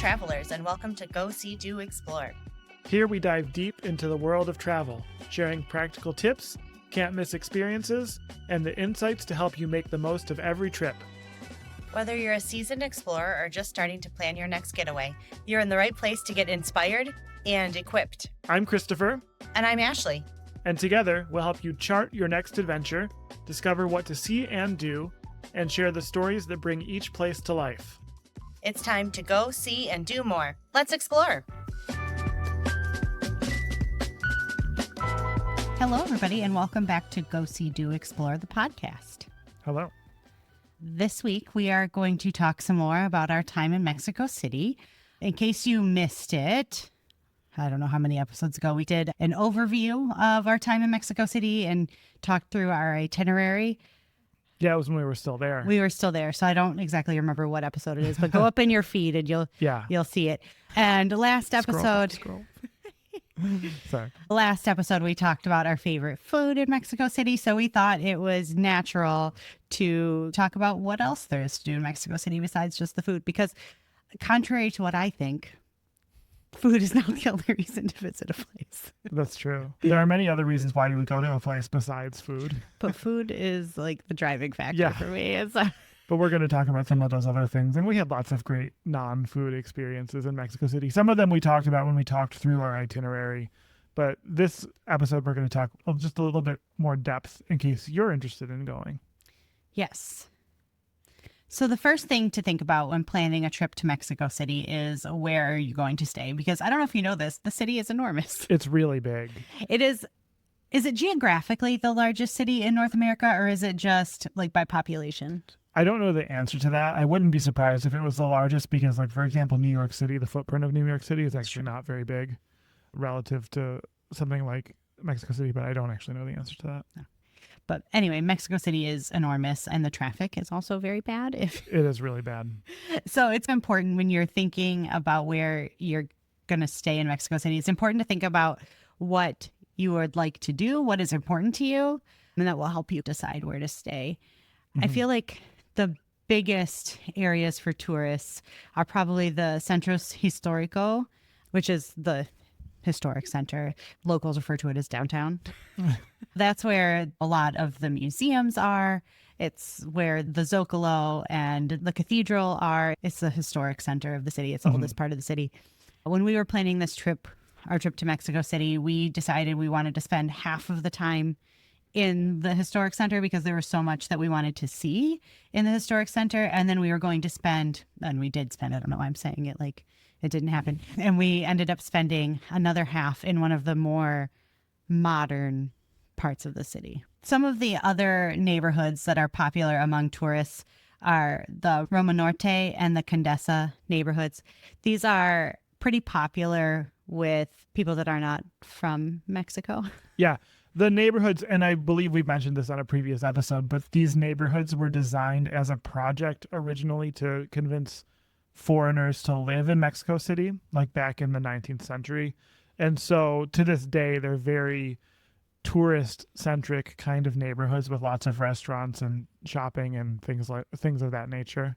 travelers, and welcome to Go See, Do, Explore. Here we dive deep into the world of travel, sharing practical tips, can't-miss experiences, and the insights to help you make the most of every trip. Whether you're a seasoned explorer or just starting to plan your next getaway, you're in the right place to get inspired and equipped. I'm Christopher. And I'm Ashleigh. And together, we'll help you chart your next adventure, discover what to see and do, and share the stories that bring each place to life. It's time to go, see, and do more. Let's explore. Hello, everybody, and welcome back to Go See, Do, Explore, the podcast. Hello. This week, we are going to talk some more about our time in Mexico City. In case you missed it, I don't know how many episodes ago, we did an overview of our time in Mexico City and talked through our itinerary. Yeah, it was when we were still there. We were still there, so I don't exactly remember what episode it is, but go up in your feed and you'll see it. And last episode... Scroll. Sorry. Last episode, we talked about our favorite food in Mexico City, so we thought it was natural to talk about what else there is to do in Mexico City besides just the food, because contrary to what I think, food is not the only reason to visit a place. That's true. There are many other reasons why you would go to a place besides food. But food is like the driving factor for me. But we're going to talk about some of those other things. And we had lots of great non-food experiences in Mexico City. Some of them we talked about when we talked through our itinerary. But this episode, we're going to talk just a little bit more depth in case you're interested in going. Yes. So the first thing to think about when planning a trip to Mexico City is where are you going to stay? Because I don't know if you know this, the city is enormous. It's really big. It is. Is it geographically the largest city in North America, or is it just like by population? I don't know the answer to that. I wouldn't be surprised if it was the largest because, like, for example, New York City, the footprint of New York City is actually not very big relative to something like Mexico City, but I don't actually know the answer to that. No. But anyway, Mexico City is enormous, and the traffic is also very bad. It is really bad. So it's important when you're thinking about where you're going to stay in Mexico City. It's important to think about what you would like to do, what is important to you, and that will help you decide where to stay. Mm-hmm. I feel like the biggest areas for tourists are probably the Centro Histórico, which is the historic center. Locals refer to it as downtown. That's where a lot of the museums are. It's where the Zócalo and the Cathedral are. It's the historic center of the city. It's the oldest part of the city. When we were planning this trip, our trip to Mexico City, we decided we wanted to spend half of the time in the historic center because there was so much that we wanted to see in the historic center. And then we were going to spend, and we did spend, I don't know why I'm saying it like it didn't happen. And we ended up spending another half in one of the more modern parts of the city. Some of the other neighborhoods that are popular among tourists are the Roma Norte and the Condesa neighborhoods. These are pretty popular with people that are not from Mexico. Yeah. The neighborhoods, and I believe we mentioned this on a previous episode, but these neighborhoods were designed as a project originally to convince foreigners to live in Mexico City, like back in the 19th century. And so to this day, they're very tourist-centric kind of neighborhoods with lots of restaurants and shopping and things of that nature.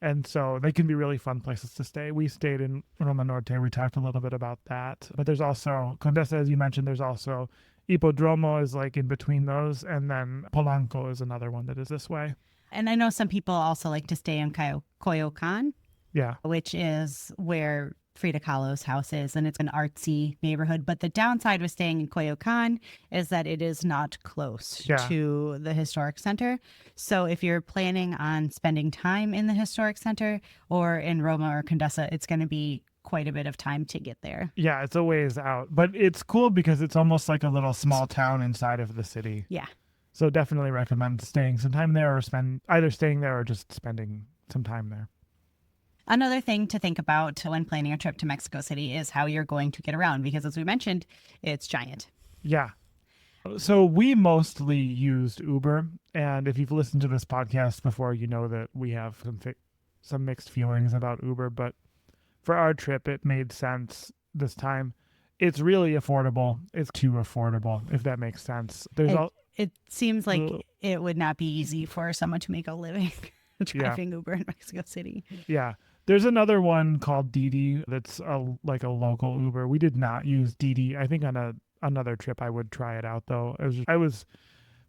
And so they can be really fun places to stay. We stayed in Roma Norte. We talked a little bit about that. But there's also, Condesa, as you mentioned, there's also Hippodromo is like in between those. And then Polanco is another one that is this way. And I know some people also like to stay in Coyoacán. Yeah. Which is where Frida Kahlo's house is, and it's an artsy neighborhood. But the downside with staying in Coyoacán is that it is not close to the historic center. So if you're planning on spending time in the historic center or in Roma or Condesa, it's going to be quite a bit of time to get there. Yeah, it's a ways out. But it's cool because it's almost like a little small town inside of the city. Yeah. So definitely recommend staying some time there or either staying there or just spending some time there. Another thing to think about when planning a trip to Mexico City is how you're going to get around, because as we mentioned, it's giant. Yeah. So we mostly used Uber. And if you've listened to this podcast before, you know that we have some mixed feelings about Uber. But for our trip, it made sense this time. It's really affordable. It's too affordable, if that makes sense. It seems like it would not be easy for someone to make a living driving Uber in Mexico City. Yeah. There's another one called Didi that's like a local Uber. We did not use Didi. I think on another trip I would try it out though. I was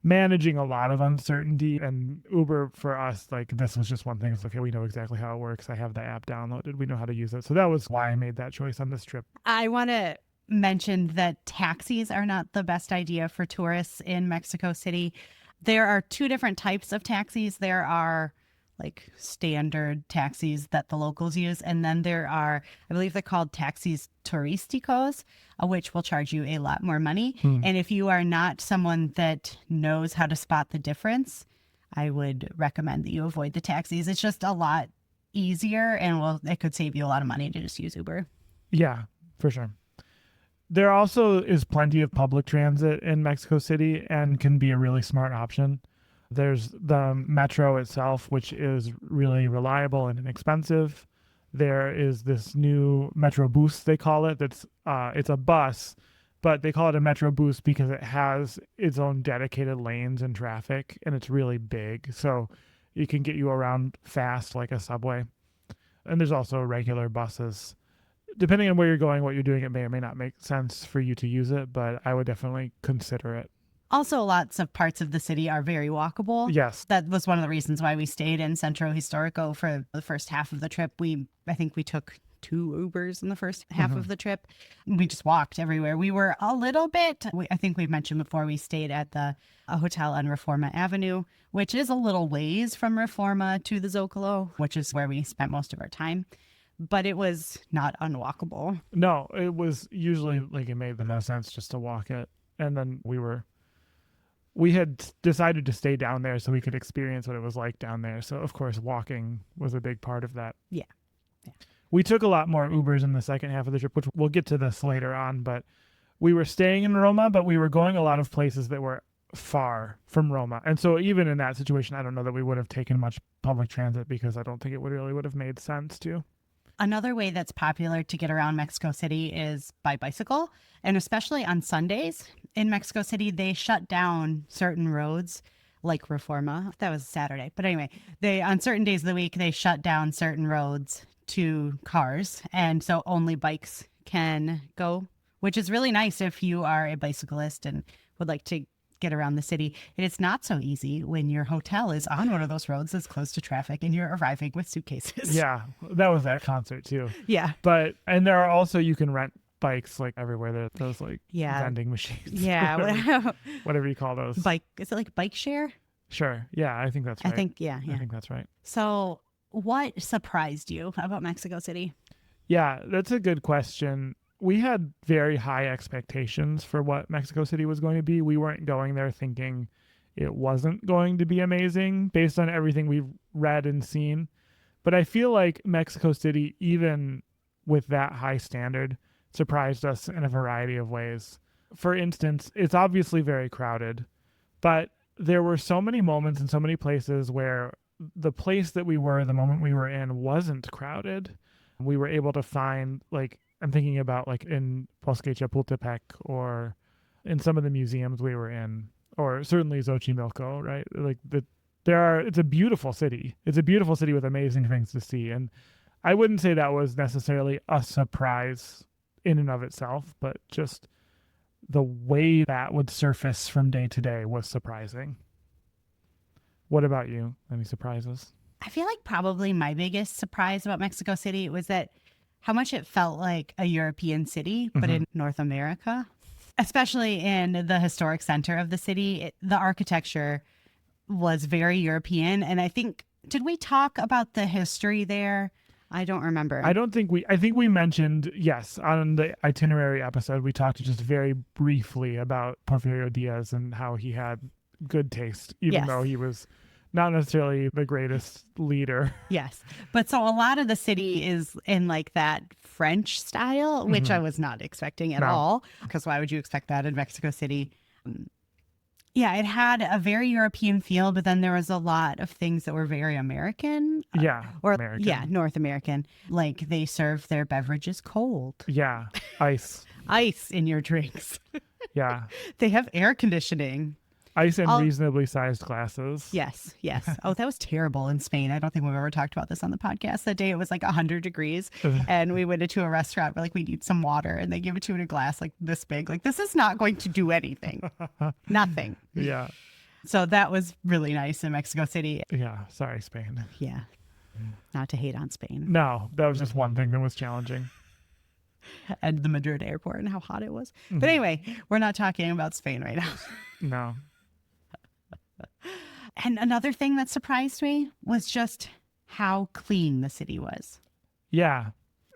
managing a lot of uncertainty, and Uber for us, like this was just one thing. It's okay, we know exactly how it works. I have the app downloaded. We know how to use it. So that was why I made that choice on this trip. I want to mention that taxis are not the best idea for tourists in Mexico City. There are two different types of taxis. There are like standard taxis that the locals use. And then there are, I believe they're called taxis turísticos, which will charge you a lot more money. And if you are not someone that knows how to spot the difference, I would recommend that you avoid the taxis. It's just a lot easier, and it could save you a lot of money to just use Uber. Yeah, for sure. There also is plenty of public transit in Mexico City and can be a really smart option. There's the metro itself, which is really reliable and inexpensive. There is this new Metro Bus, they call it. It's a bus, but they call it a Metro Bus because it has its own dedicated lanes and traffic, and it's really big. So it can get you around fast like a subway. And there's also regular buses. Depending on where you're going, what you're doing, it may or may not make sense for you to use it, but I would definitely consider it. Also, lots of parts of the city are very walkable. Yes. That was one of the reasons why we stayed in Centro Histórico for the first half of the trip. I think we took 2 Ubers in the first half of the trip. We just walked everywhere. We were a little bit, I think we've mentioned before, we stayed at a hotel on Reforma Avenue, which is a little ways from Reforma to the Zócalo, which is where we spent most of our time. But it was not unwalkable. No, it was usually like it made the most sense just to walk it. And then we had decided to stay down there so we could experience what it was like down there. So, of course, walking was a big part of that. Yeah. We took a lot more Ubers in the second half of the trip, which we'll get to this later on. But we were staying in Roma, but we were going a lot of places that were far from Roma. And so even in that situation, I don't know that we would have taken much public transit because I don't think it would have made sense to. Another way that's popular to get around Mexico City is by bicycle. And especially on Sundays in Mexico City, they shut down certain roads like Reforma. That was Saturday. But anyway, on certain days of the week, they shut down certain roads to cars. And so only bikes can go, which is really nice if you are a bicyclist and would like to get around the city. And it's not so easy when your hotel is on one of those roads that's close to traffic and you're arriving with suitcases. Yeah, that was that concert too. Yeah. And there are also, you can rent bikes like everywhere. There are those like vending machines. Yeah. Whatever you call those. Is it like bike share? Sure. Yeah, I think that's right. I think that's right. So what surprised you about Mexico City? Yeah, that's a good question. We had very high expectations for what Mexico City was going to be. We weren't going there thinking it wasn't going to be amazing based on everything we've read and seen. But I feel like Mexico City, even with that high standard, surprised us in a variety of ways. For instance, it's obviously very crowded, but there were so many moments and so many places where the place that we were, the moment we were in, wasn't crowded. We were able to find, like, I'm thinking about like in Bosque Chapultepec or in some of the museums we were in, or certainly Xochimilco, right? Like it's a beautiful city. It's a beautiful city with amazing things to see. And I wouldn't say that was necessarily a surprise in and of itself, but just the way that would surface from day to day was surprising. What about you? Any surprises? I feel like probably my biggest surprise about Mexico City was that how much it felt like a European city, but in North America, especially in the historic center of the city. The architecture was very European. And I think, did we talk about the history there? I don't remember. I think we mentioned, yes, on the itinerary episode, we talked just very briefly about Porfirio Diaz and how he had good taste, even though he was not necessarily the greatest leader. Yes. But so a lot of the city is in like that French style, which I was not expecting at all. Because why would you expect that in Mexico City? Yeah, it had a very European feel, but then there was a lot of things that were very American. American. Yeah, North American. Like they serve their beverages cold. Yeah, ice. Ice in your drinks. Yeah. They have air conditioning. Ice and reasonably sized glasses. Yes. Oh, that was terrible in Spain. I don't think we've ever talked about this on the podcast. That day it was like 100 degrees and we went into a restaurant. We're like, we need some water. And they give it to you in a glass like this big. Like, this is not going to do anything. Nothing. Yeah. So that was really nice in Mexico City. Yeah. Sorry, Spain. Yeah. Not to hate on Spain. No, that was just one thing that was challenging. And the Madrid airport and how hot it was. But anyway, we're not talking about Spain right now. No. And another thing that surprised me was just how clean the city was. Yeah.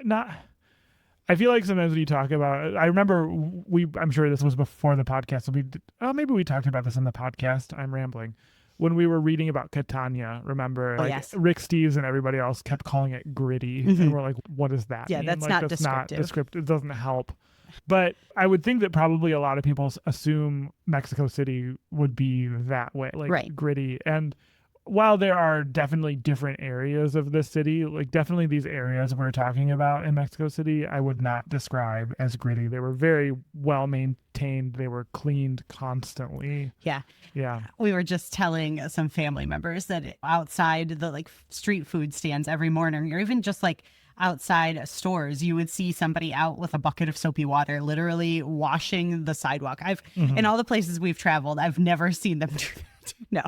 I feel like sometimes when you talk about, I remember I'm sure this was before the podcast. Maybe we talked about this in the podcast. I'm rambling. When we were reading about Catania, remember, yes. Rick Steves and everybody else kept calling it gritty. And we're like, what does that mean? That's not descriptive. It doesn't help. But I would think that probably a lot of people assume Mexico City would be that way, gritty. And while there are definitely different areas of the city, definitely these areas we're talking about in Mexico City, I would not describe as gritty. They were very well maintained. They were cleaned constantly. Yeah. Yeah. We were just telling some family members that outside the street food stands every morning, or even just outside stores, you would see somebody out with a bucket of soapy water, literally washing the sidewalk. In all the places we've traveled, I've never seen them do that. No.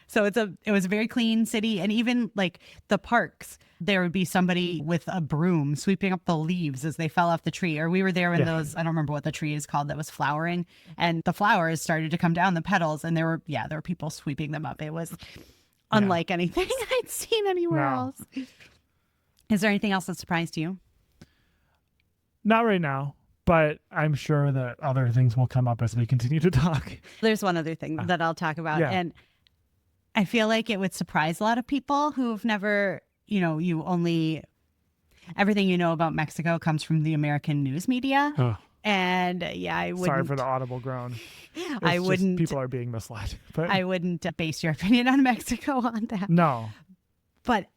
So it was a very clean city. And even the parks, there would be somebody with a broom sweeping up the leaves as they fell off the tree. Or we were there when those, I don't remember what the tree is called, that was flowering, and the flowers started to come down, the petals, and there were people sweeping them up. It was unlike anything I'd seen anywhere else. Is there anything else that surprised you? Not right now, but I'm sure that other things will come up as we continue to talk. There's one other thing that I'll talk about. Yeah. And I feel like it would surprise a lot of people who've never, everything you know about Mexico comes from the American news media. Oh. And I wouldn't. Sorry for the audible groan. I wouldn't. People are being misled. But I wouldn't base your opinion on Mexico on that. No. But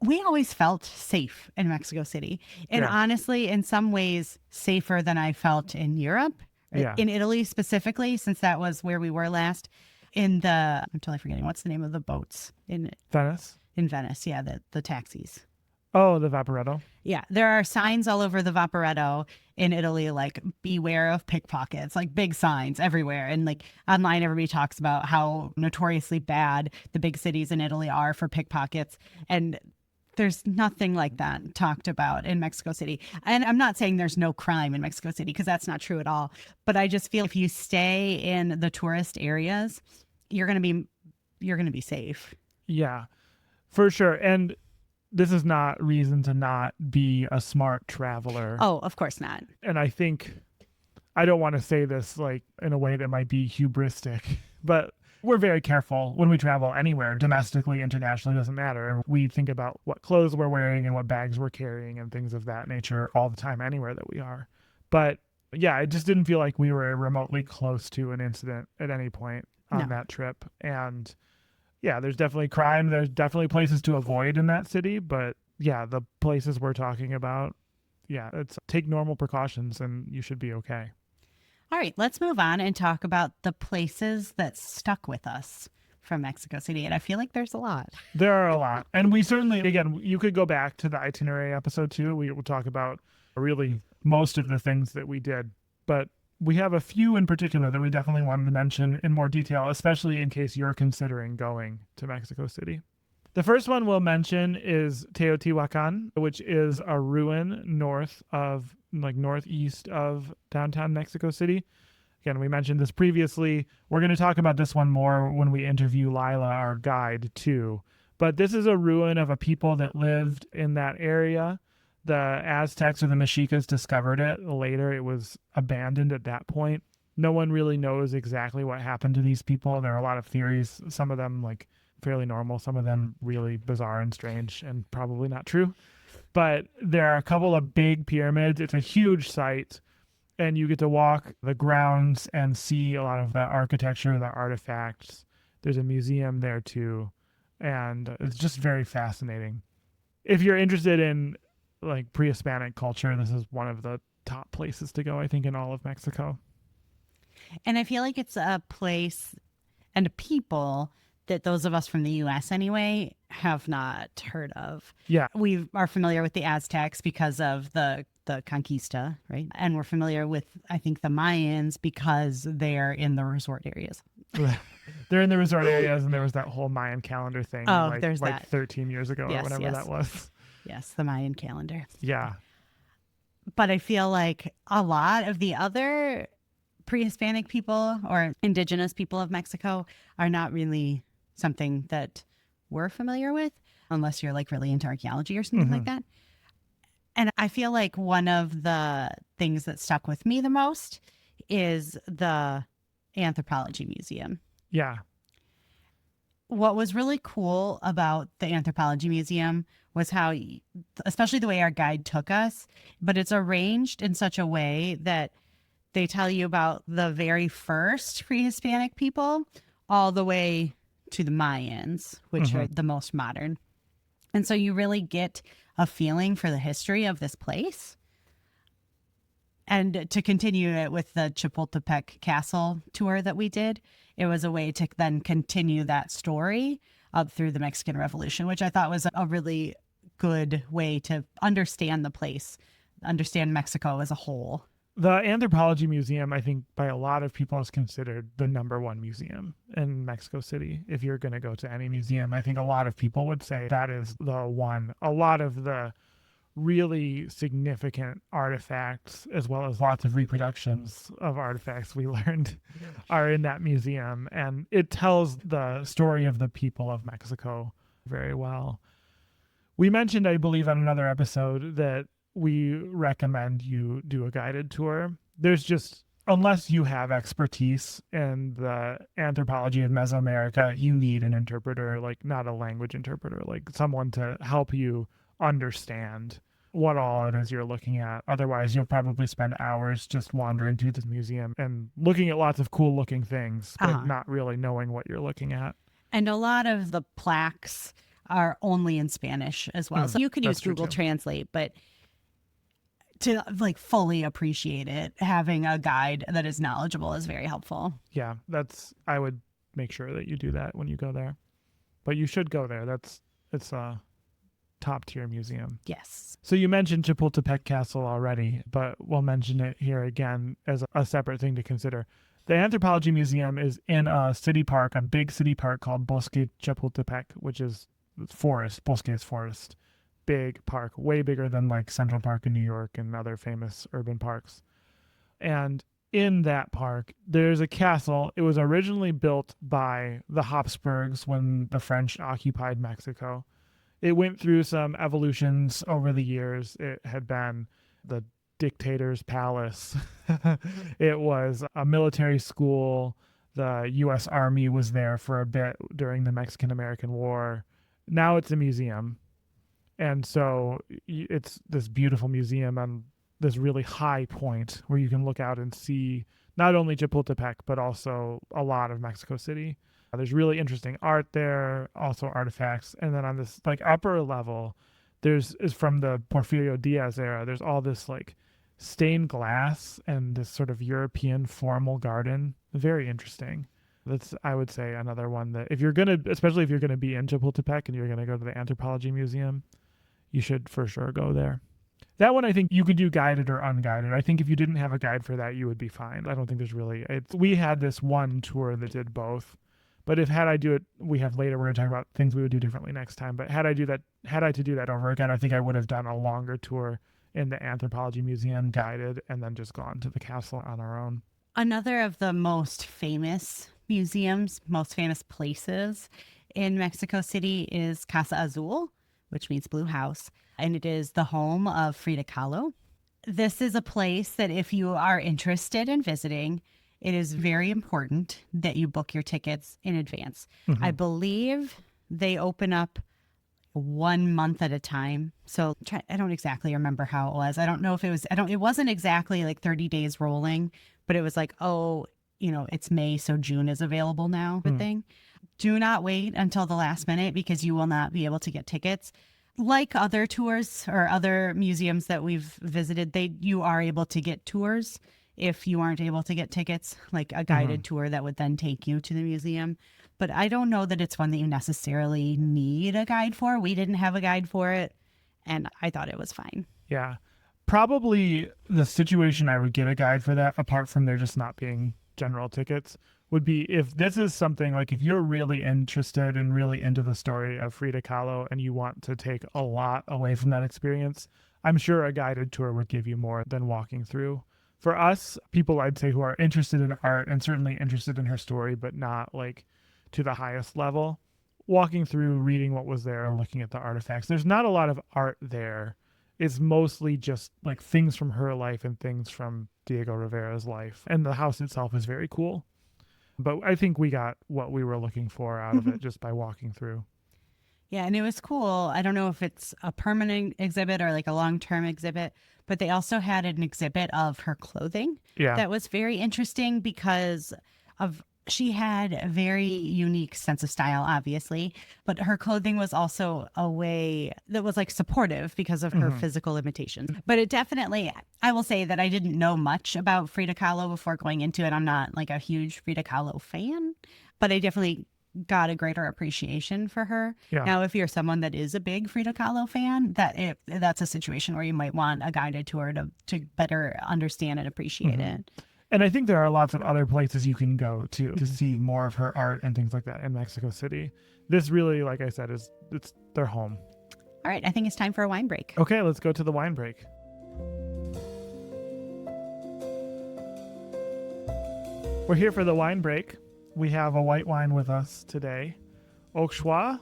we always felt safe in Mexico City. And honestly, in some ways, safer than I felt in Europe, in Italy specifically, since that was where we were last. I'm totally forgetting. What's the name of the boats? In Venice? In Venice, yeah, the taxis. Oh, the Vaporetto. Yeah, there are signs all over the Vaporetto in Italy, beware of pickpockets, big signs everywhere. And online, everybody talks about how notoriously bad the big cities in Italy are for pickpockets. And there's nothing like that talked about in Mexico City. And I'm not saying there's no crime in Mexico City, because that's not true at all. But I just feel if you stay in the tourist areas, you're going to be safe. Yeah, for sure. And this is not reason to not be a smart traveler. Oh, of course not. And I think, I don't want to say this in a way that might be hubristic, but we're very careful when we travel anywhere, domestically, internationally, doesn't matter. And we think about what clothes we're wearing and what bags we're carrying and things of that nature all the time, anywhere that we are. But yeah, it just didn't feel like we were remotely close to an incident at any point on that trip. And yeah, there's definitely crime. There's definitely places to avoid in that city. But yeah, the places we're talking about, it's take normal precautions and you should be okay. All right, let's move on and talk about the places that stuck with us from Mexico City. And I feel like there's a lot. There are a lot. And we certainly, again, you could go back to the itinerary episode too. We will talk about really most of the things that we did. But we have a few in particular that we definitely wanted to mention in more detail, especially in case you're considering going to Mexico City. The first one we'll mention is Teotihuacan, which is a ruin northeast of downtown Mexico City. Again, we mentioned this previously. We're going to talk about this one more when we interview Lila, our guide, too. But this is a ruin of a people that lived in that area. The Aztecs or the Mexicas discovered it later. It was abandoned at that point. No one really knows exactly what happened to these people. There are a lot of theories, some of them fairly normal, some of them really bizarre and strange and probably not true. But there are a couple of big pyramids. It's a huge site, and you get to walk the grounds and see a lot of the architecture, the artifacts. There's a museum there too, and it's just very fascinating. If you're interested in pre-Hispanic culture, this is one of the top places to go, I think, in all of Mexico. And I feel like it's a place and people that those of us from the US anyway have not heard of. Yeah. We are familiar with the Aztecs because of the Conquista, right? And we're familiar with, I think, the Mayans because they're in the resort areas. They're in the resort areas, and there was that whole Mayan calendar thing There's like that. 13 years ago or whatever that was. Yes, the Mayan calendar. Yeah. But I feel like a lot of the other pre-Hispanic people or indigenous people of Mexico are not really something that we're familiar with, unless you're like really into archaeology or something like that. And I feel like one of the things that stuck with me the most is the Anthropology Museum. Yeah. What was really cool about the Anthropology Museum was how, especially the way our guide took us, but it's arranged in such a way that they tell you about the very first pre-Hispanic people all the way to the Mayans, which are the most modern. And so you really get a feeling for the history of this place. And to continue it with the Chapultepec Castle tour that we did, it was a way to then continue that story up through the Mexican Revolution, which I thought was a really good way to understand the place, understand Mexico as a whole. The Anthropology Museum, I think, by a lot of people is considered the #1 museum in Mexico City. If you're going to go to any museum, I think a lot of people would say that is the one. A lot of the really significant artifacts, as well as lots of reproductions of artifacts we learned, are in that museum. And it tells the story of the people of Mexico very well. We mentioned, I believe, on another episode that we recommend you do a guided tour. There's just, unless you have expertise in the anthropology of Mesoamerica, you need an interpreter, like not a language interpreter, like someone to help you understand what all it is you're looking at. Otherwise, you'll probably spend hours just wandering through this museum and looking at lots of cool looking things, but not really knowing what you're looking at. And a lot of the plaques are only in Spanish as well. So you could use Google Translate, but to like fully appreciate it, having a guide that is knowledgeable is very helpful. Yeah, I would make sure that you do that when you go there. But you should go there. It's a top tier museum. Yes. So you mentioned Chapultepec Castle already, but we'll mention it here again as a separate thing to consider. The Anthropology Museum is in a city park, a big city park called Bosque Chapultepec, which is forest. Bosque is forest. Big park, way bigger than like Central Park in New York and other famous urban parks. And in that park, there's a castle. It was originally built by the Habsburgs when the French occupied Mexico. It went through some evolutions over the years. It had been the dictator's palace. It was a military school. The U.S. Army was there for a bit during the Mexican-American War. Now it's a museum. And so it's this beautiful museum on this really high point where you can look out and see not only Chapultepec, but also a lot of Mexico City. There's really interesting art there, also artifacts. And then on this like upper level, is from the Porfirio Diaz era. There's all this like stained glass and this sort of European formal garden. Very interesting. That's, I would say, another one that especially if you're going to be in Chapultepec and you're going to go to the Anthropology Museum, you should for sure go there. That one, I think you could do guided or unguided. I think if you didn't have a guide for that, you would be fine. I don't think there's really, we had this one tour that did both. But had I do it, we're going to talk about things we would do differently next time. But had I to do that over again, I think I would have done a longer tour in the Anthropology Museum guided and then just gone to the castle on our own. Another of the most famous museums, most famous places in Mexico City is Casa Azul, which means blue house. And it is the home of Frida Kahlo. This is a place that if you are interested in visiting, it is very important that you book your tickets in advance. Mm-hmm. I believe they open up 1 month at a time. So I don't exactly remember how it was. I don't know if it wasn't exactly like 30 days rolling, but it was like, it's May, so June is available now, thing. Do not wait until the last minute because you will not be able to get tickets. Like other tours or other museums that we've visited, you are able to get tours if you aren't able to get tickets, like a guided tour that would then take you to the museum. But I don't know that it's one that you necessarily need a guide for. We didn't have a guide for it, and I thought it was fine. Yeah. Probably the situation I would get a guide for that, apart from there just not being general tickets, would be if this is something like if you're really interested and really into the story of Frida Kahlo and you want to take a lot away from that experience, I'm sure a guided tour would give you more than walking through. For us, people I'd say who are interested in art and certainly interested in her story, but not like to the highest level, walking through, reading what was there, looking at the artifacts, there's not a lot of art there. It's mostly just like things from her life and things from Diego Rivera's life. And the house itself is very cool. But I think we got what we were looking for out of it just by walking through. Yeah, and it was cool. I don't know if it's a permanent exhibit or like a long-term exhibit, but they also had an exhibit of her clothing. Yeah. That was very interesting because she had a very unique sense of style, obviously, but her clothing was also a way that was like supportive because of her physical limitations. But it definitely, I will say that I didn't know much about Frida Kahlo before going into it. I'm not like a huge Frida Kahlo fan, but I definitely got a greater appreciation for her. Yeah. Now, if you're someone that is a big Frida Kahlo fan, that's a situation where you might want a guided tour to better understand and appreciate it. And I think there are lots of other places you can go to see more of her art and things like that in Mexico City. This really, like I said, it's their home. All right, I think it's time for a wine break. Okay, let's go to the wine break. We're here for the wine break. We have a white wine with us today. Auxerrois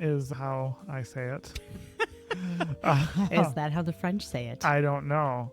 is how I say it. Is that how the French say it? I don't know.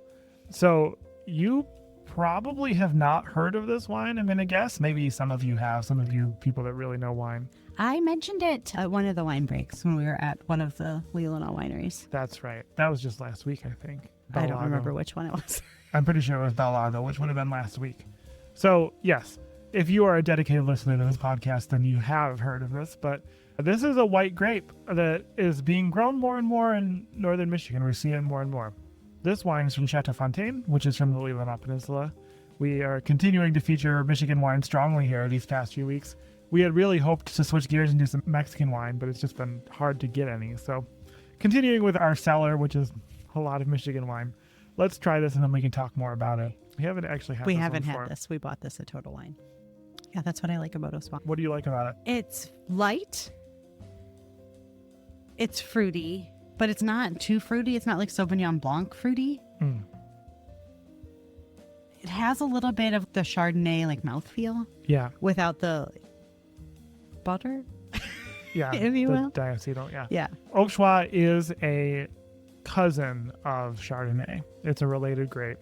So you probably have not heard of this wine, I'm going to guess. Maybe some of you have, some of you people that really know wine. I mentioned it at one of the wine breaks when we were at one of the Leelanau wineries. That's right. That was just last week, I think. I don't remember which one it was. I'm pretty sure it was Bellago, which would have been last week. So, yes, if you are a dedicated listener to this podcast, then you have heard of this. But this is a white grape that is being grown more and more in northern Michigan. We're seeing it more and more. This wine is from Chateau Fontaine, which is from the Leelanau Peninsula. We are continuing to feature Michigan wine strongly here these past few weeks. We had really hoped to switch gears and do some Mexican wine, but it's just been hard to get any. So continuing with our cellar, which is a lot of Michigan wine, let's try this and then we can talk more about it. We haven't actually had this. We bought this at Total Wine. Yeah, that's what I like about Oswald. What do you like about it? It's light. It's fruity, but it's not too fruity. It's not like Sauvignon Blanc fruity. It has a little bit of the Chardonnay like mouthfeel. Yeah. Without the butter. Yeah. If you will. Diacetyl, yeah. Yeah. Auxerrois is a cousin of Chardonnay. It's a related grape.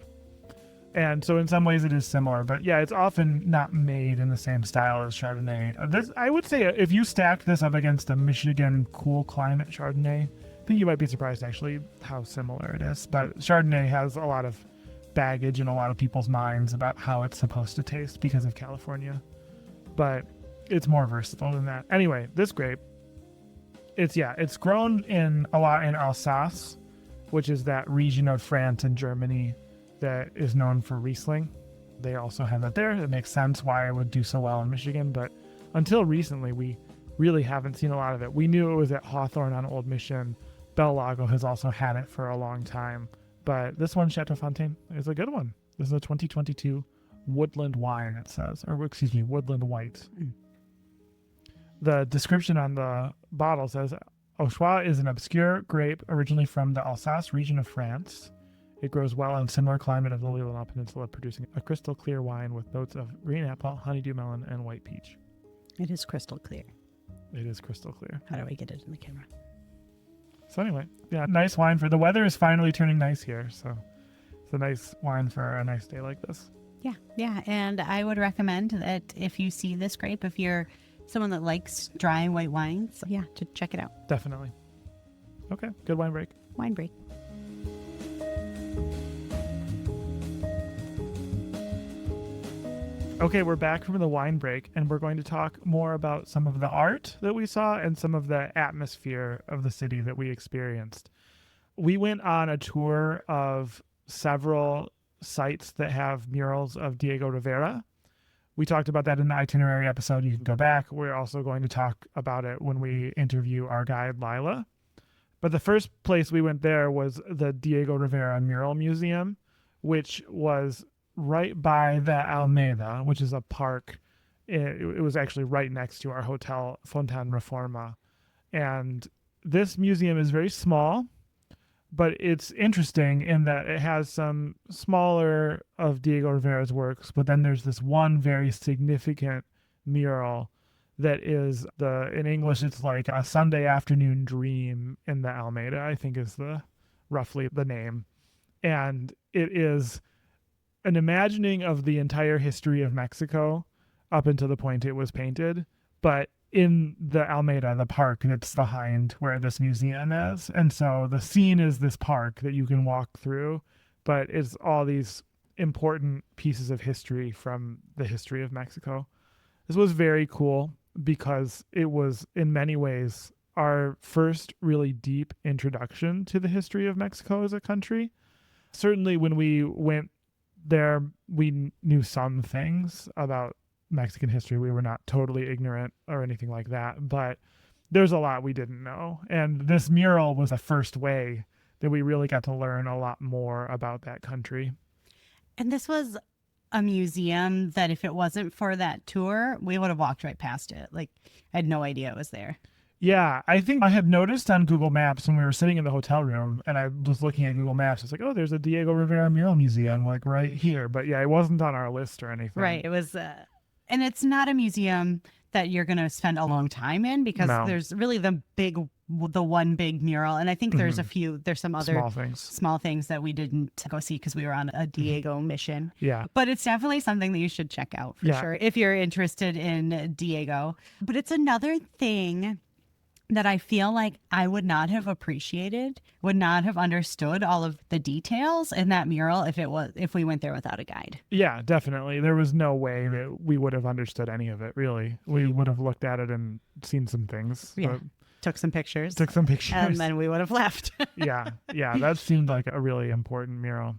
And so in some ways it is similar, but yeah, it's often not made in the same style as Chardonnay. I would say if you stacked this up against a Michigan cool climate Chardonnay, I think you might be surprised actually how similar it is. But Chardonnay has a lot of baggage in a lot of people's minds about how it's supposed to taste because of California. But it's more versatile than that. Anyway, this grape, it's grown a lot in Alsace, which is that region of France and Germany that is known for Riesling. They also have that there. It makes sense why it would do so well in Michigan, but until recently, we really haven't seen a lot of it. We knew it was at Hawthorne on Old Mission. Bellago has also had it for a long time, but this one, Chateau Fontaine, is a good one. This is a 2022 woodland wine, it says, or excuse me, woodland white. The description on the bottle says, Auxerrois is an obscure grape originally from the Alsace region of France. It grows well in similar climate of the Leelanau Peninsula, producing a crystal clear wine with notes of green apple, honeydew melon, and white peach. It is crystal clear. It is crystal clear. How do I get it in the camera? So anyway, yeah, nice wine the weather is finally turning nice here. So it's a nice wine for a nice day like this. Yeah. And I would recommend that if you see this grape, if you're someone that likes dry white wines, to check it out. Definitely. Okay, good wine break. Wine break. Okay, we're back from the wine break, and we're going to talk more about some of the art that we saw and some of the atmosphere of the city that we experienced. We went on a tour of several sites that have murals of Diego Rivera. We talked about that in the itinerary episode. You can go back. We're also going to talk about it when we interview our guide, Lila. But the first place we went there was the Diego Rivera Mural Museum, which was right by the Alameda, which is a park. It was actually right next to our hotel, Fontaine Reforma. And this museum is very small, but it's interesting in that it has some smaller of Diego Rivera's works, but then there's this one very significant mural that is in English, it's like a Sunday afternoon dream in the Alameda, I think is roughly the name. And it is an imagining of the entire history of Mexico up until the point it was painted, but in the Alameda, the park that's behind where this museum is. And so the scene is this park that you can walk through, but it's all these important pieces of history from the history of Mexico. This was very cool because it was in many ways our first really deep introduction to the history of Mexico as a country. Certainly when we went there, we knew some things about Mexican history. We were not totally ignorant or anything like that, but there's a lot we didn't know. And this mural was the first way that we really got to learn a lot more about that country. And this was a museum that if it wasn't for that tour, we would have walked right past it. Like, I had no idea it was there. Yeah, I think I had noticed on Google Maps when we were sitting in the hotel room and I was looking at Google Maps, it's like, oh, there's a Diego Rivera Mural Museum, like right here. But yeah, it wasn't on our list or anything. Right. It was, and it's not a museum that you're going to spend a long time in because there's really the one big mural. And I think there's there's some other small things that we didn't go see because we were on a Diego mission. Yeah. But it's definitely something that you should check out for sure if you're interested in Diego. But it's another thing that I feel like I would not have appreciated, would not have understood all of the details in that mural if we went there without a guide. Yeah, definitely. There was no way that we would have understood any of it, really. We would have looked at it and seen some things. Yeah. Took some pictures. And then we would have left. Yeah, that seemed like a really important mural.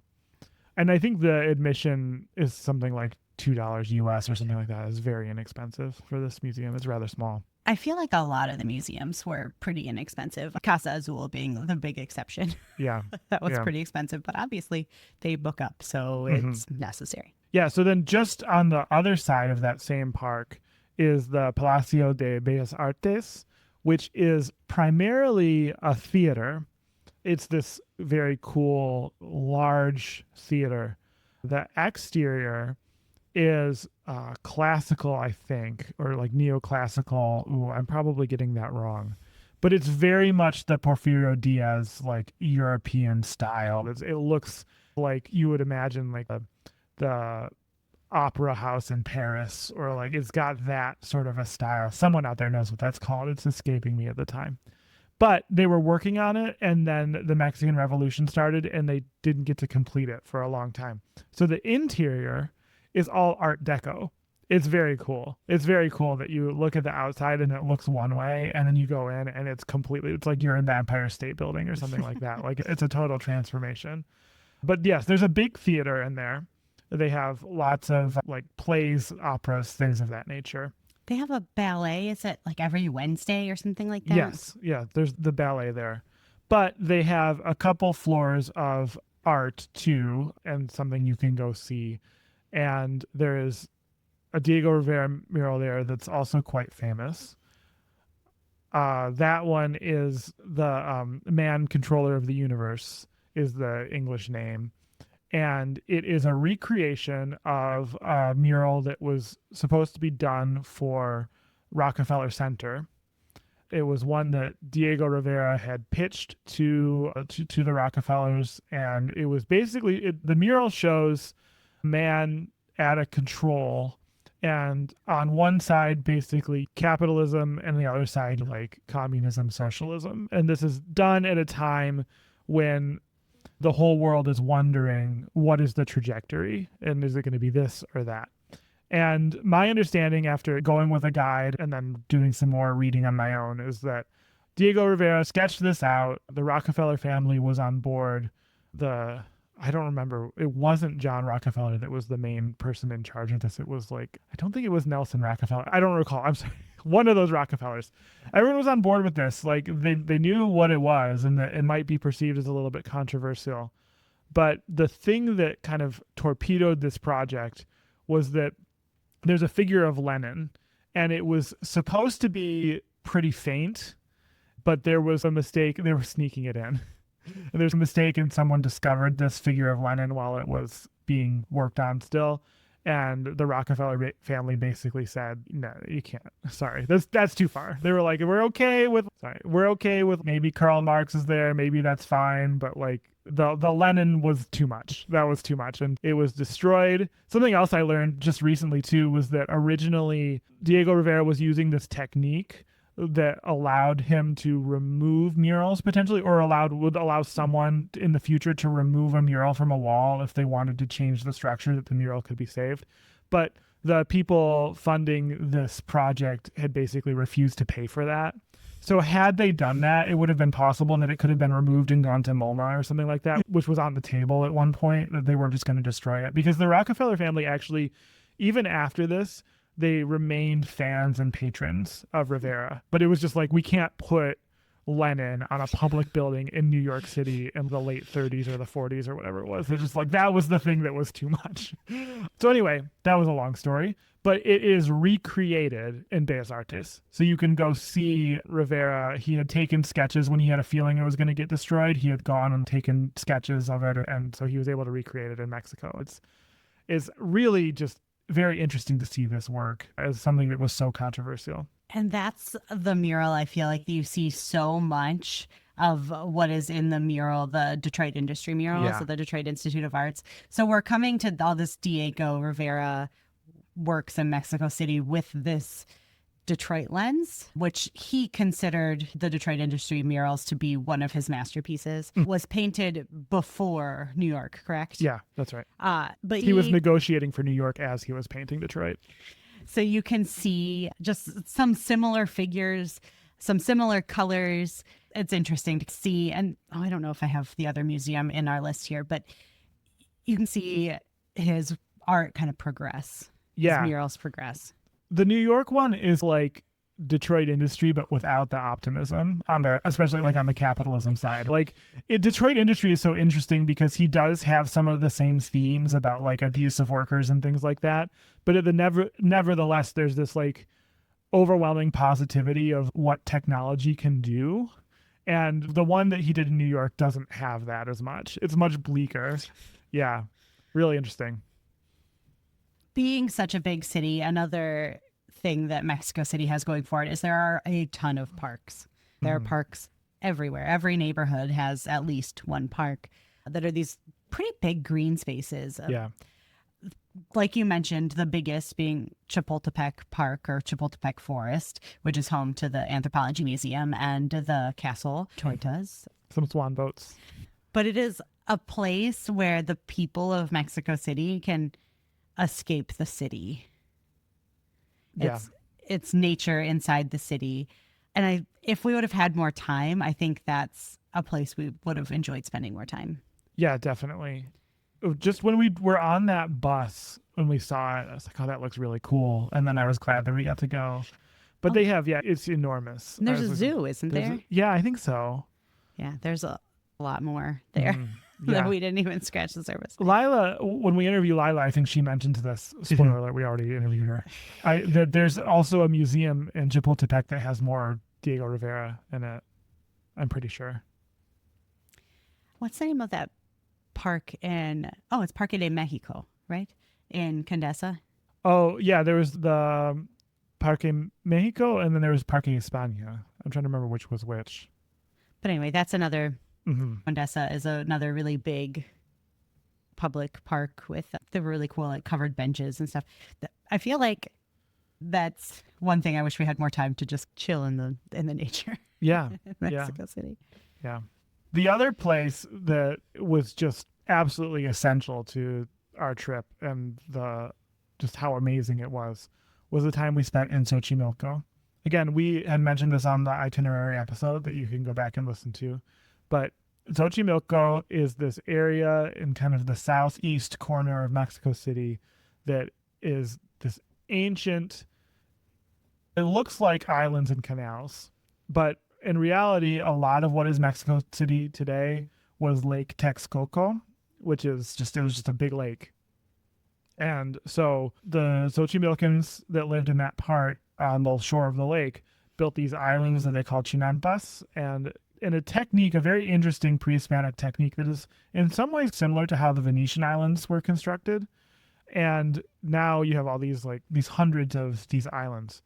And I think the admission is something like $2 US or something like that. It's very inexpensive for this museum. It's rather small. I feel like a lot of the museums were pretty inexpensive. Casa Azul being the big exception. Yeah. That was pretty expensive, but obviously they book up, so it's necessary. Yeah, so then just on the other side of that same park is the Palacio de Bellas Artes, which is primarily a theater. It's this very cool, large theater. The exterior is classical, I think, or like neoclassical. Ooh, I'm probably getting that wrong. But it's very much the Porfirio Diaz, like European style. It looks like you would imagine like the opera house in Paris, or like it's got that sort of a style. Someone out there knows what that's called. It's escaping me at the time. But they were working on it, and then the Mexican Revolution started, and they didn't get to complete it for a long time. So the interior is all Art Deco. It's very cool. It's very cool that you look at the outside and it looks one way, and then you go in and it's like you're in the Empire State Building or something like that. Like it's a total transformation. But yes, there's a big theater in there. They have lots of like plays, operas, things of that nature. They have a ballet. Is it like every Wednesday or something like that? Yes. Yeah, there's the ballet there. But they have a couple floors of art too, and something you can go see. And there is a Diego Rivera mural there that's also quite famous. That one is the Man Controller of the Universe is the English name. And it is a recreation of a mural that was supposed to be done for Rockefeller Center. It was one that Diego Rivera had pitched to the Rockefellers. And it was basically, the mural shows man at a control, and on one side basically capitalism and the other side like communism, socialism. And this is done at a time when the whole world is wondering what is the trajectory, and is it going to be this or that. And my understanding after going with a guide and then doing some more reading on my own is that Diego Rivera sketched this out. The Rockefeller family was on board. The I don't remember. It wasn't John Rockefeller that was the main person in charge of this. It was like, I don't think it was Nelson Rockefeller. I don't recall. I'm sorry. One of those Rockefellers. Everyone was on board with this. Like they knew what it was and that it might be perceived as a little bit controversial. But the thing that kind of torpedoed this project was that there's a figure of Lenin, and it was supposed to be pretty faint, but there was a mistake. They were sneaking it in. And there's a mistake, and someone discovered this figure of Lenin while it was being worked on still. And the Rockefeller family basically said, no, you can't. Sorry, that's too far. They were like, we're okay with maybe Karl Marx is there. Maybe that's fine. But like the Lenin was too much. That was too much. And it was destroyed. Something else I learned just recently too was that originally Diego Rivera was using this technique that allowed him to remove murals potentially, or would allow someone in the future to remove a mural from a wall if they wanted to change the structure, that the mural could be saved. But the people funding this project had basically refused to pay for that. So had they done that, it would have been possible, and that it could have been removed and gone to MoMA or something like that, which was on the table at one point, that they weren't just going to destroy it. Because the Rockefeller family actually, even after this, they remained fans and patrons of Rivera. But it was just like, we can't put Lenin on a public building in New York City in the late 30s or the 40s or whatever it was. They're just like, that was the thing that was too much. So anyway, that was a long story. But it is recreated in Bellas Artes. So you can go see Rivera. He had taken sketches when he had a feeling it was going to get destroyed. He had gone and taken sketches of it. And so he was able to recreate it in Mexico. It's really just very interesting to see this work as something that was so controversial. And that's the mural. I feel like you see so much of what is in the mural, the Detroit Industry mural, Yeah. so the Detroit Institute of Arts. So we're coming to all this Diego Rivera works in Mexico City with this Detroit lens, which he considered the Detroit Industry murals to be one of his masterpieces, was painted before New York, correct? Yeah, that's right. But He was negotiating for New York as he was painting Detroit. So you can see just some similar figures, some similar colors. It's interesting to see. And I don't know if I have the other museum in our list here, but you can see his art kind of progress. Yeah. His murals progress. The New York one is like Detroit Industry, but without the optimism especially like on the capitalism side. Like Detroit Industry is so interesting because he does have some of the same themes about like abuse of workers and things like that. But nevertheless, there's this like overwhelming positivity of what technology can do. And the one that he did in New York doesn't have that as much. It's much bleaker. Yeah. Really interesting. Being such a big city, another thing that Mexico City has going for it is there are a ton of parks. There are parks everywhere. Every neighborhood has at least one park that are these pretty big green spaces. Yeah. Like you mentioned, the biggest being Chapultepec Park or Chapultepec Forest, which is home to the Anthropology Museum and the Castle Tortas. Some swan boats. But it is a place where the people of Mexico City can escape the city. It's nature inside the city. And if we would have had more time, I think that's a place we would have enjoyed spending more time. Yeah, definitely. Just when we were on that bus, when we saw it, I was like, oh, that looks really cool. And then I was glad that we got to go. But they have, it's enormous. And there's a zoo, isn't there? Yeah, I think so. Yeah, there's a lot more there. That we didn't even scratch the surface. Lila, when we interview Lila, I think she mentioned this. Spoiler alert, we already interviewed her. There's also a museum in Chapultepec that has more Diego Rivera in it, I'm pretty sure. What's the name of that park it's Parque de Mexico, right? In Condesa? Oh, yeah, there was the Parque Mexico, and then there was Parque España. I'm trying to remember which was which. But anyway, that's another... Condesa is another really big public park with the really cool like covered benches and stuff. I feel like that's one thing I wish we had more time to just chill in the nature. Yeah. in Mexico City. Yeah. The other place that was just absolutely essential to our trip and just how amazing it was the time we spent in Xochimilco. Again, we had mentioned this on the itinerary episode that you can go back and listen to. But Xochimilco is this area in kind of the southeast corner of Mexico City that is this ancient, it looks like islands and canals, but in reality, a lot of what is Mexico City today was Lake Texcoco, which is just, it was just a big lake. And so the Xochimilcans that lived in that part on the shore of the lake built these islands that they called chinampas, and in a technique, a very interesting pre-Hispanic technique that is in some ways similar to how the Venetian islands were constructed. And now you have all these hundreds of these islands.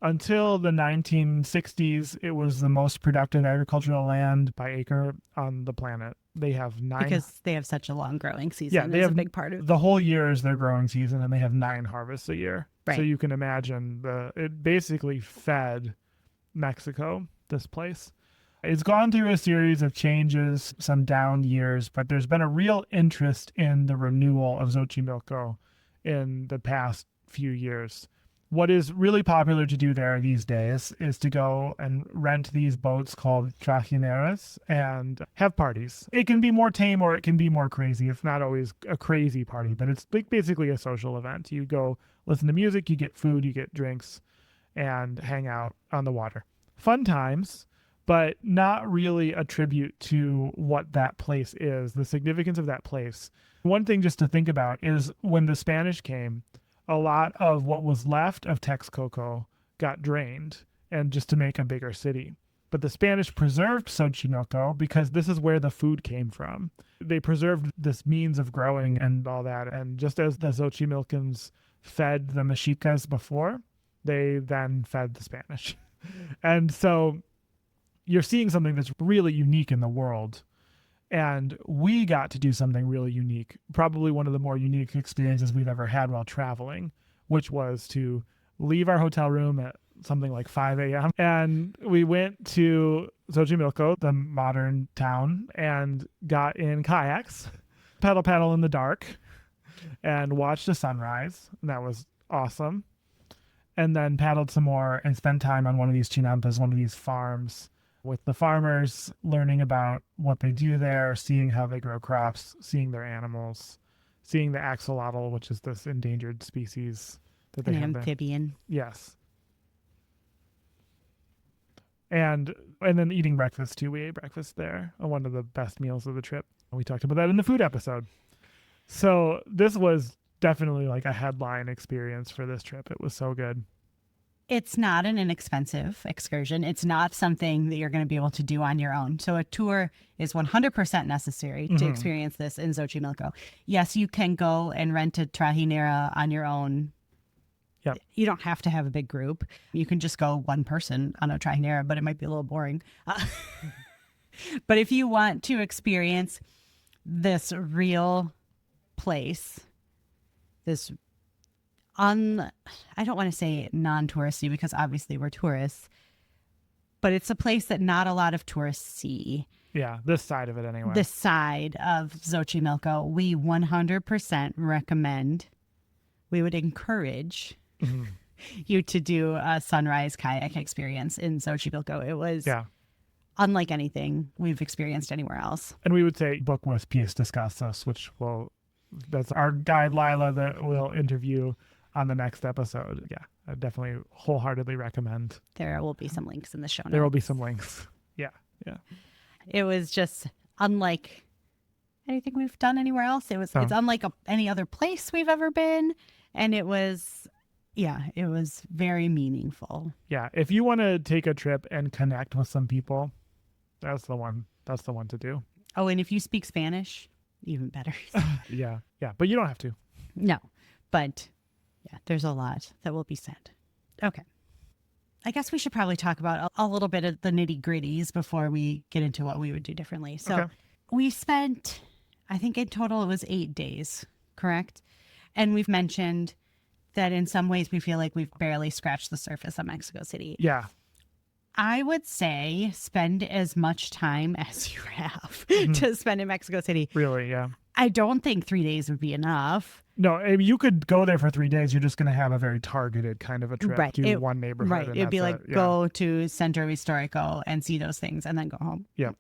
Until the 1960s, it was the most productive agricultural land by acre on the planet. They have 9... Because they have such a long growing season. Yeah, they have a big part of the whole year is their growing season, and they have 9 harvests a year. Right. So you can imagine it basically fed Mexico, this place. It's gone through a series of changes, some down years, but there's been a real interest in the renewal of Xochimilco in the past few years. What is really popular to do there these days is to go and rent these boats called trajineras and have parties. It can be more tame or it can be more crazy. It's not always a crazy party, but it's basically a social event. You go listen to music, you get food, you get drinks, and hang out on the water. Fun times, but not really a tribute to what that place is, the significance of that place. One thing just to think about is when the Spanish came, a lot of what was left of Texcoco got drained and just to make a bigger city. But the Spanish preserved Xochimilco because this is where the food came from. They preserved this means of growing and all that. And just as the Xochimilcans fed the Mexicas before, they then fed the Spanish. And so you're seeing something that's really unique in the world. And we got to do something really unique, probably one of the more unique experiences we've ever had while traveling, which was to leave our hotel room at something like 5 a.m. And we went to Xochimilco, the modern town, and got in kayaks, paddle in the dark, and watched the sunrise. And that was awesome. And then paddled some more and spent time on one of these chinampas, one of these farms, with the farmers, learning about what they do there, seeing how they grow crops, seeing their animals, seeing the axolotl, which is this endangered species that they have. An amphibian. Yes. And then eating breakfast too. We ate breakfast there, one of the best meals of the trip. We talked about that in the food episode. So this was definitely like a headline experience for this trip. It was so good. It's not an inexpensive excursion. It's not something that you're going to be able to do on your own. So a tour is 100% necessary to experience this in Xochimilco. Yes, you can go and rent a trajinera on your own. Yep. You don't have to have a big group. You can just go one person on a trajinera, but it might be a little boring. But if you want to experience this real place, I don't want to say non-touristy because obviously we're tourists, but it's a place that not a lot of tourists see. Yeah, this side of it anyway. This side of Xochimilco, we 100% recommend, we would encourage you to do a sunrise kayak experience in Xochimilco. It was unlike anything we've experienced anywhere else. And we would say book with Pies Descalzos, that's our guide Lila that we'll interview on the next episode. Yeah, I definitely wholeheartedly recommend. There will be some links in the show notes. There will be some links. Yeah. It was just unlike anything we've done anywhere else. It's unlike any other place we've ever been. And it was very meaningful. Yeah. If you want to take a trip and connect with some people, that's the one to do. Oh, and if you speak Spanish, even better. Yeah. But you don't have to. No, but yeah, there's a lot that will be said. Okay. I guess we should probably talk about a little bit of the nitty gritties before we get into what we would do differently. So we spent, I think in total it was 8 days, correct? And we've mentioned that in some ways we feel like we've barely scratched the surface of Mexico City. Yeah. I would say spend as much time as you have to spend in Mexico City. Really, yeah. I don't think 3 days would be enough. No, I mean, you could go there for 3 days. You're just going to have a very targeted kind of a trip to one neighborhood. Right. It'd be like go to Centro Histórico and see those things and then go home. Yeah.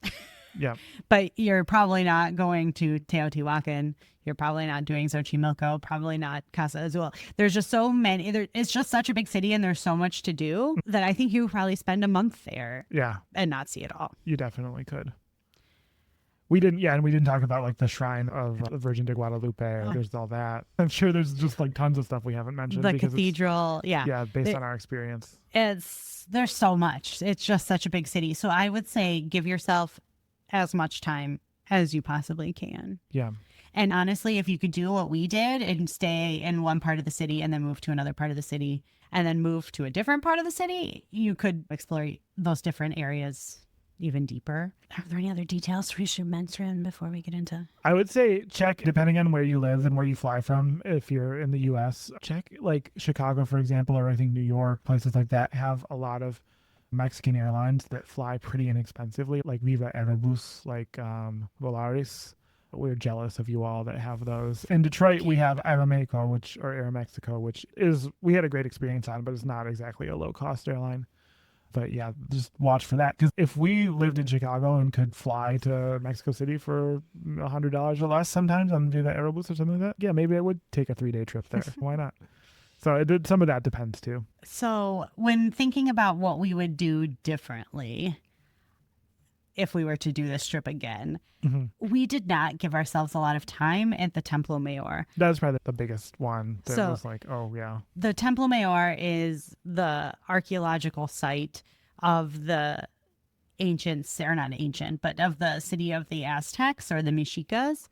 Yeah. But you're probably not going to Teotihuacan. You're probably not doing Xochimilco, probably not Casa Azul. There's just so many. It's just such a big city and there's so much to do that I think you would probably spend a month there Yeah. and not see it all. You definitely could. We didn't talk about like the shrine of the Virgin de Guadalupe. There's all that. I'm sure there's just like tons of stuff we haven't mentioned. The cathedral. Yeah. Based on our experience. There's so much. It's just such a big city. So I would say give yourself as much time as you possibly can. Yeah. And honestly, if you could do what we did and stay in one part of the city and then move to another part of the city and then move to a different part of the city, you could explore those different areas even deeper. Are there any other details we should mention before we get into? I would say check, depending on where you live and where you fly from, if you're in the U.S., check like Chicago, for example, or I think New York, places like that have a lot of Mexican airlines that fly pretty inexpensively, like Viva Aerobus, like Volaris. We're jealous of you all that have those. In Detroit, we have Aeromexico, or Aeromexico, which is, we had a great experience on, but it's not exactly a low-cost airline. But yeah, just watch for that. Because if we lived in Chicago and could fly to Mexico City for $100 or less sometimes on Viva Aerobus or something like that, yeah, maybe I would take a 3-day trip there. Why not? So some of that depends too. So when thinking about what we would do differently, if we were to do this trip again, we did not give ourselves a lot of time at the Templo Mayor. That's probably the biggest one that So, was like, oh yeah. The Templo Mayor is the archaeological site of the ancient, or not ancient, but of the city of the Aztecs or the Mexicas.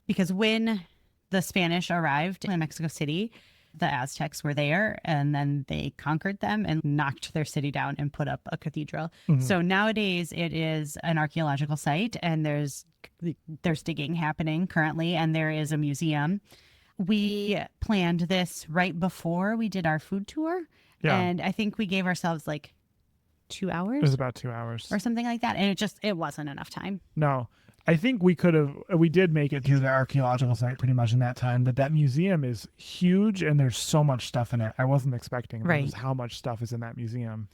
Because when the Spanish arrived in Mexico City, the Aztecs were there and then they conquered them and knocked their city down and put up a cathedral. So nowadays it is an archaeological site and there's digging happening currently and there is a museum. We planned this right before we did our food tour. Yeah. And I think we gave ourselves like 2 hours. It was about 2 hours. Or something like that. And it wasn't enough time. No. I think we did make it to the archaeological site pretty much in that time, but that museum is huge and there's so much stuff in it. I wasn't expecting how much stuff is in that museum.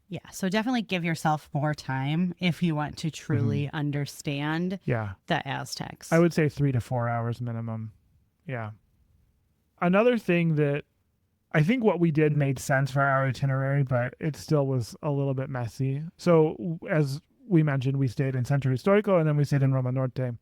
Yeah, so definitely give yourself more time if you want to truly understand the Aztecs. I would say 3 to 4 hours minimum. Yeah. Another thing that I think what we did made sense for our itinerary, but it still was a little bit messy. So as we mentioned, we stayed in Centro Histórico and then we stayed in Roma Norte.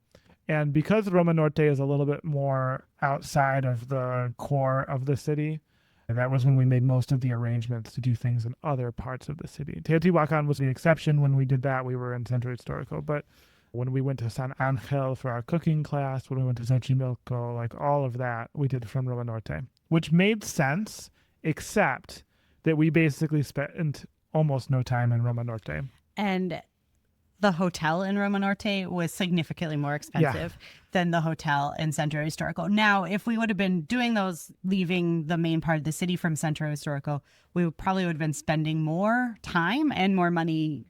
And because Roma Norte is a little bit more outside of the core of the city, and that was when we made most of the arrangements to do things in other parts of the city. Teotihuacan was the exception. When we did that, we were in Centro Histórico. But when we went to San Angel for our cooking class, when we went to Xochimilco, like all of that, we did from Roma Norte, which made sense, except that we basically spent almost no time in Roma Norte. And the hotel in Roma Norte was significantly more expensive than the hotel in Centro Histórico. Now, if we would have been doing those, leaving the main part of the city from Centro Histórico, we probably would have been spending more time and more money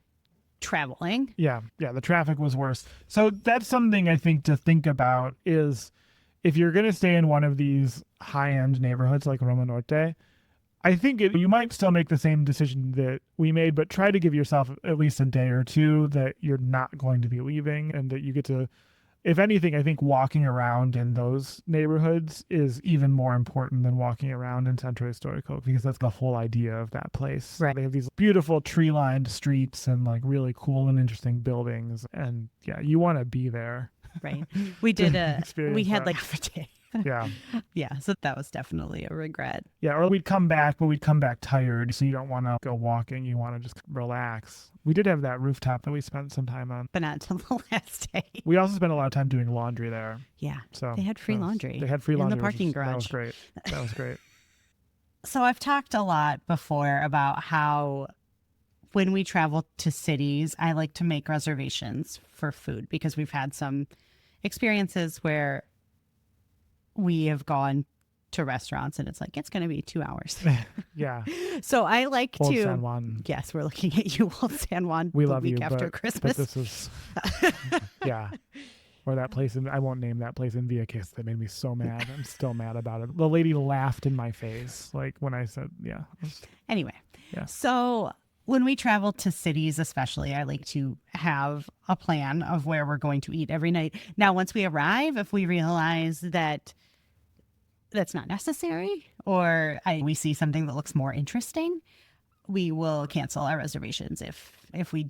traveling. Yeah, the traffic was worse. So that's something I think to think about is if you're going to stay in one of these high-end neighborhoods like Roma Norte, I think you might still make the same decision that we made, but try to give yourself at least a day or two that you're not going to be leaving and that you get to, if anything, I think walking around in those neighborhoods is even more important than walking around in Centro Histórico because that's the whole idea of that place. Right. They have these beautiful tree-lined streets and like really cool and interesting buildings. And yeah, you want to be there. Right. We had that. like half a day. Yeah, so that was definitely a regret. Yeah, or we'd come back, but we'd come back tired, so you don't want to go walking, you want to just relax. We did have that rooftop that we spent some time on. But not until the last day. We also spent a lot of time doing laundry there. Yeah, so they had free laundry. They had free laundry. In the parking garage. That was great. That was great. So I've talked a lot before about how when we travel to cities, I like to make reservations for food because we've had some experiences where we have gone to restaurants and it's like, it's going to be 2 hours. Yeah. So I like Old to. San Juan. Yes, we're looking at you, Old San Juan. We the love week you, after but Christmas. this is, yeah. Or that place I won't name that place in Via Case that made me so mad. I'm still mad about it. The lady laughed in my face, like when I said, yeah. Anyway, Yeah. So when we travel to cities, especially, I like to have a plan of where we're going to eat every night. Now, once we arrive, if we realize that that's not necessary or we see something that looks more interesting, we will cancel our reservations if we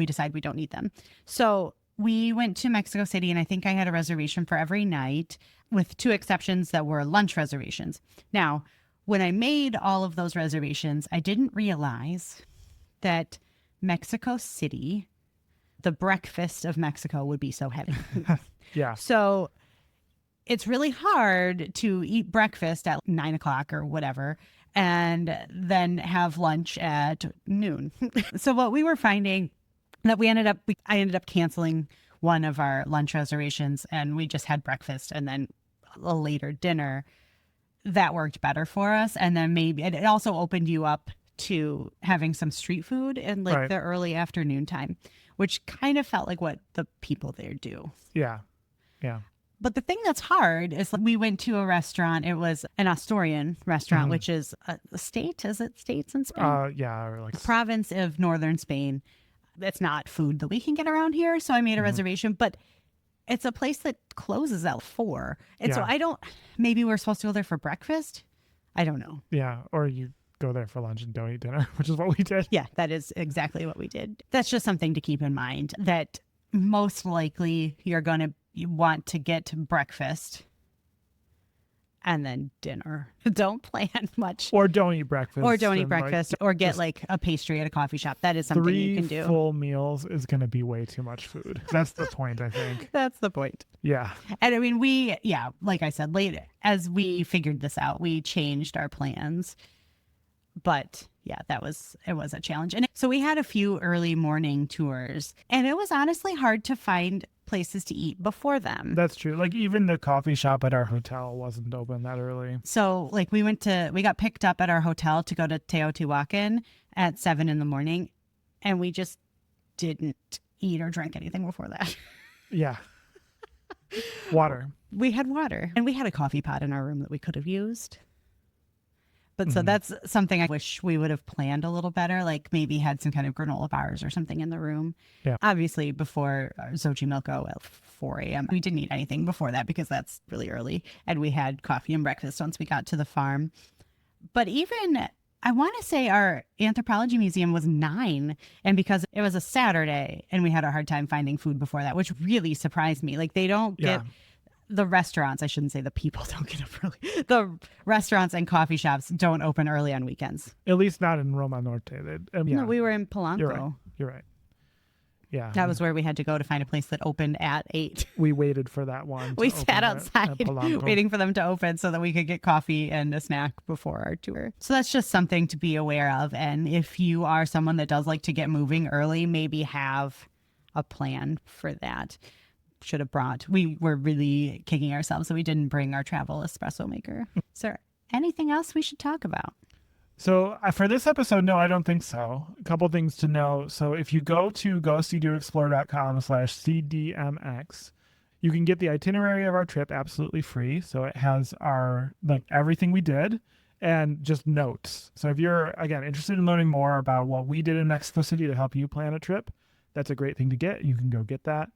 decide we don't need them. So we went to Mexico City, and I think I had a reservation for every night with 2 exceptions that were lunch reservations. Now, when I made all of those reservations, I didn't realize that Mexico City, the breakfast of Mexico, would be so heavy. Yeah. So it's really hard to eat breakfast at 9 o'clock or whatever and then have lunch at noon. So what we were finding that I ended up canceling one of our lunch reservations, and we just had breakfast and then a later dinner. That worked better for us. And then maybe it also opened you up to having some street food in like the early afternoon time, which kind of felt like what the people there do. Yeah. Yeah. But the thing that's hard is we went to a restaurant. It was an Asturian restaurant, which is a state. Is it states in Spain? Yeah. Or like a province of northern Spain. It's not food that we can get around here. So I made a reservation, but it's a place that closes at 4. And so maybe we're supposed to go there for breakfast. I don't know. Yeah. Or you go there for lunch and don't eat dinner, which is what we did. Yeah, that is exactly what we did. That's just something to keep in mind, that most likely you're going to want to get breakfast and then dinner. Don't plan much. Or don't eat breakfast. Or get like a pastry at a coffee shop. That is something you can do. 3 full meals is going to be way too much food. That's the point, I think. That's the point. Yeah. And I mean, like I said, later, as we figured this out, we changed our plans. But yeah, it was a challenge. And so we had a few early morning tours, and it was honestly hard to find places to eat before them. That's true. Like even the coffee shop at our hotel wasn't open that early. So like we got picked up at our hotel to go to Teotihuacan at 7 a.m, and we just didn't eat or drink anything before that. Yeah. Water. We had water, and we had a coffee pot in our room that we could have used. But so that's something I wish we would have planned a little better, like maybe had some kind of granola bars or something in the room. Yeah. Obviously, before Xochimilco at 4 a.m., we didn't eat anything before that because that's really early. And we had coffee and breakfast once we got to the farm. But even, I want to say our Anthropology Museum was 9. And because it was a Saturday and we had a hard time finding food before that, which really surprised me. Like they don't get... The restaurants, I shouldn't say the people don't get up early. The restaurants and coffee shops don't open early on weekends. At least not in Roma Norte. No, we were in Polanco. You're right. Yeah. That was where we had to go to find a place that opened at 8. We waited for that one. We sat outside waiting for them to open so that we could get coffee and a snack before our tour. So that's just something to be aware of. And if you are someone that does like to get moving early, maybe have a plan for that. We were really kicking ourselves that we didn't bring our travel espresso maker. Is there anything else we should talk about? So for this episode, no, I don't think so. A couple things to know. So if you go to GoSeeDoExplore.com/CDMX, you can get the itinerary of our trip absolutely free. So it has everything we did and just notes. So if you're, again, interested in learning more about what we did in Mexico City to help you plan a trip, that's a great thing to get. You can go get that.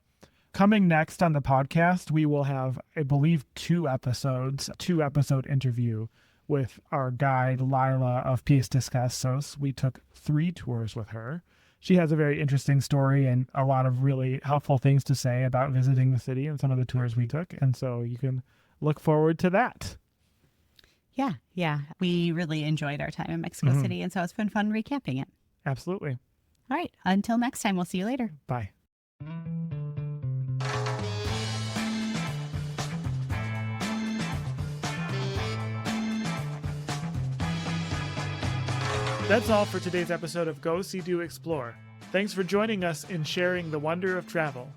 Coming next on the podcast, we will have, I believe, 2-episode interview with our guide, Lila of Pies Descalzos. We took 3 tours with her. She has a very interesting story and a lot of really helpful things to say about visiting the city and some of the tours we took. And so you can look forward to that. Yeah. We really enjoyed our time in Mexico City, and so it's been fun recapping it. Absolutely. All right. Until next time, we'll see you later. Bye. That's all for today's episode of Go See Do Explore. Thanks for joining us in sharing the wonder of travel.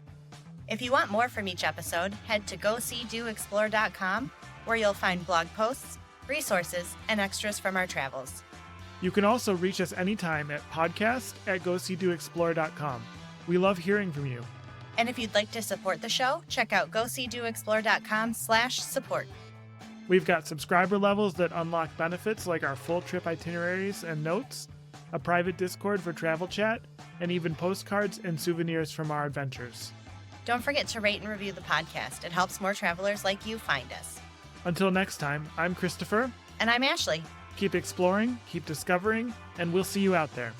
If you want more from each episode, head to GoSeeDoExplore.com, where you'll find blog posts, resources, and extras from our travels. You can also reach us anytime at podcast@GoSeeDoExplore.com. We love hearing from you. And if you'd like to support the show, check out GoSeeDoExplore.com/support. We've got subscriber levels that unlock benefits like our full trip itineraries and notes, a private Discord for travel chat, and even postcards and souvenirs from our adventures. Don't forget to rate and review the podcast. It helps more travelers like you find us. Until next time, I'm Christopher. And I'm Ashleigh. Keep exploring, keep discovering, and we'll see you out there.